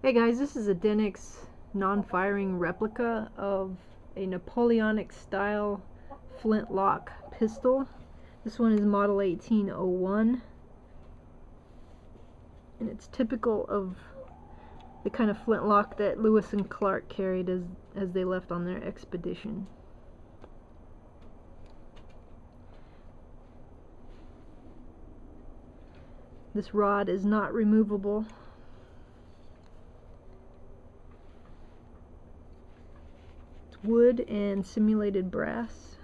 Hey guys, this is a Denix non-firing replica of a Napoleonic style Flintlock pistol. This one is model 1801, and it's typical of the kind of flintlock that Lewis and Clark carried as they left on their expedition. This rod is not removable. Wood and simulated brass.